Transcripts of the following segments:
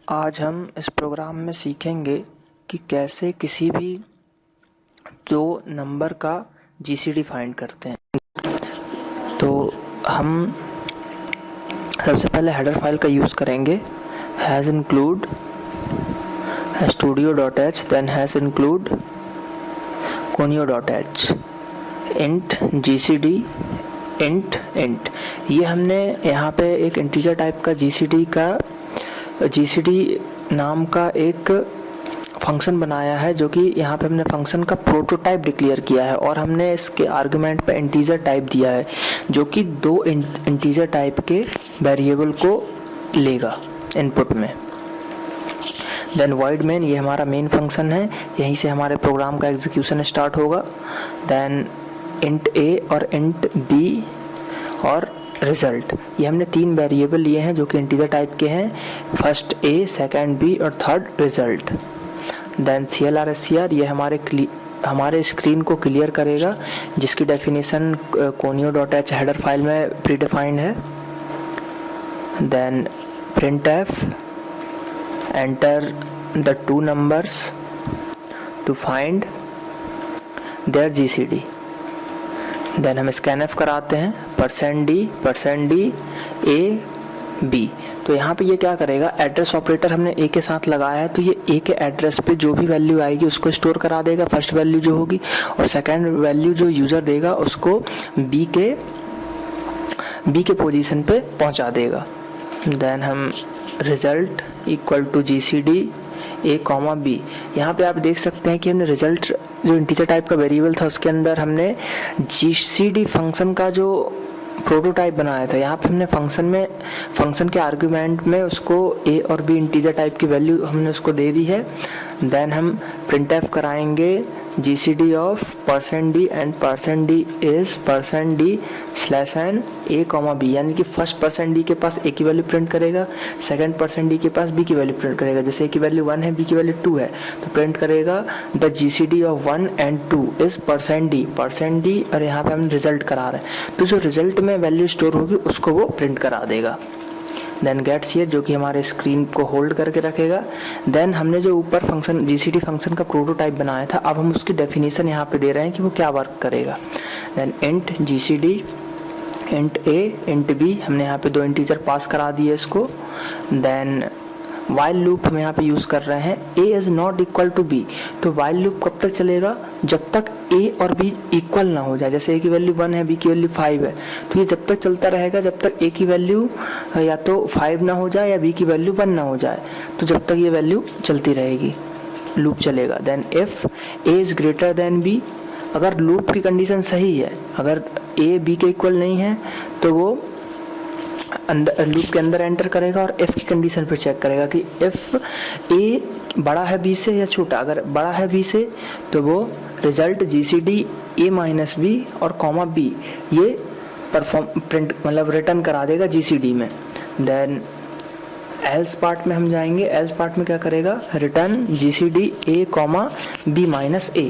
आज हम इस प्रोग्राम में सीखेंगे कि कैसे किसी भी दो नंबर का जीसीडी फाइंड करते हैं। तो हम सबसे पहले हेडर फाइल का यूज़ करेंगे, has include studio.h, then has include conio.h, int gcd int। ये हमने यहाँ पे एक इंटीजर टाइप का जीसीडी नाम का एक फंक्शन बनाया है, जो कि यहाँ पे हमने फंक्शन का प्रोटोटाइप डिक्लेयर किया है और हमने इसके आर्गुमेंट पे इंटीजर टाइप दिया है, जो कि दो इंटीजर टाइप के वेरिएबल को लेगा इनपुट में। देन void main, ये हमारा मेन फंक्शन है, यहीं से हमारे प्रोग्राम का एग्जीक्यूशन स्टार्ट होगा। देन int a और int b और रिजल्ट, ये हमने तीन वेरिएबल लिए हैं जो कि इंटीजर टाइप के हैं, फर्स्ट a, सेकंड b और third result. Then clr scr, ये हमारे स्क्रीन को क्लियर करेगा, जिसकी डेफिनेशन conio.h हेडर फाइल में प्रीडिफाइंड है। Then printf, enter the two numbers to find their GCD। Then हम स्कैनफ कराते हैं %d a b। तो यहाँ पे ये क्या करेगा, एड्रेस ऑपरेटर हमने a के साथ लगाया है, तो ये a के एड्रेस पे जो भी वैल्यू आएगी उसको स्टोर करा देगा, फर्स्ट वैल्यू जो होगी, और सेकंड वैल्यू जो यूजर देगा उसको b के पोजीशन पे पहुंचा देगा। देन हम result equal to GCD a, b। यहाँ पे आप देख सकते हैं कि हमने रिजल्ट जो इंटीजर टाइप का वेरिएबल था उसके अंदर हमने जीसीडी फंक्शन का जो प्रोटोटाइप बनाया था। यहाँ पे हमने फंक्शन के आर्गुमेंट में उसको a और b इंटीजर टाइप की वैल्यू हमने उसको दे दी है। देन हम printf कराएंगे GCD of %d and %d is %d/n a, b, यानी कि फर्स्ट %d के पास a की वैल्यू प्रिंट करेगा, सेकंड %d के पास b की वैल्यू प्रिंट करेगा। जैसे a की वैल्यू 1 है, b की वैल्यू 2 है, तो प्रिंट करेगा the GCD of 1 and 2 is %d, और यहाँ पे हम रिजल्ट करा रहे हैं, तो जो रिजल्ट में वैल्यू स्टोर होगी उसको वो प्रिंट करा देगा। देन गेट्स हियर, जो कि हमारे स्क्रीन को होल्ड करके रखेगा। देन हमने जो ऊपर फंक्शन जीसीडी फंक्शन का प्रोटोटाइप बनाया था, अब हम उसकी डेफिनेशन यहाँ पे दे रहे हैं कि वो क्या वर्क करेगा। Then int GCD int a int b, हमने यहाँ पे दो इंटीजर पास करा दिए इसको। देन वाइल लूप हम यहाँ पे यूज कर रहे हैं, a is not equal to b। तो वाइल लूप कब तक चलेगा, जब तक a और b इक्वल ना हो जाए। जैसे a की वैल्यू 1 है, b की वैल्यू 5 है, तो ये जब तक चलता रहेगा जब तक a की वैल्यू या तो 5 ना हो जाए या b की वैल्यू 1 ना हो जाए, तो जब तक ये वैल्यू चलती रहेगी, लूप चलेगा। Then if a is greater than b, अगर लूप की कंडीशन सही है, अगर a b के इक्वल नहीं है तो वो लूप के अंदर एंटर करेगा और f की कंडीशन पे चेक करेगा कि इफ a बड़ा है b से या छोटा। अगर बड़ा है b से तो वो result GCD a minus b और b ये प्रिंट मतलब रिटर्न करा देगा जीसीडी में। देन एल्स पार्ट में हम जाएंगे, एल्स पार्ट में क्या करेगा, return GCD a, b minus a।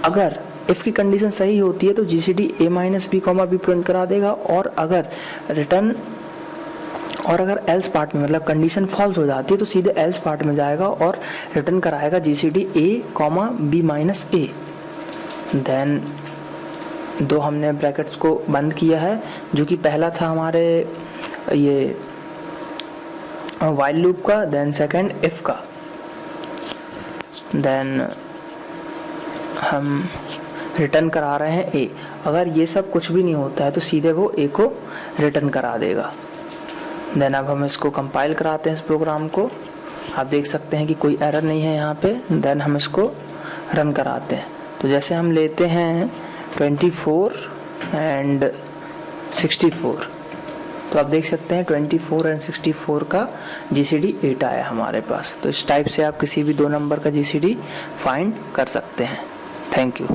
अगर इफ की कंडीशन सही होती है तो GCD a minus b, b print करा देगा, और अगर एल्स पार्ट में मतलब कंडीशन फॉल्स हो जाती है तो सीधे एल्स पार्ट में जाएगा और रिटर्न कराएगा GCD a, b minus a। Then दो हमने ब्रैकेट्स को बंद किया है, जो कि पहला था हमारे ये वाइल लूप का, देन सेकंड इफ का। देन हम रिटर्न करा रहे हैं a। अगर ये सब कुछ भी नहीं होता है तो सीधे वो a को रिटर्न करा देगा। देन अब हम इसको कंपाइल कराते हैं इस प्रोग्राम को, आप देख सकते हैं कि कोई एरर नहीं है यहाँ पे। देन हम इसको रन कराते हैं, तो जैसे हम लेते हैं 24 एंड 64, तो आप देख सकते हैं 24 एंड 64 का जीसीडी 8 आया हमारे पास। तो इस टाइप से आप किसी भी दो नंबर का जीसीडी फाइंड कर सकते हैं। Thank you.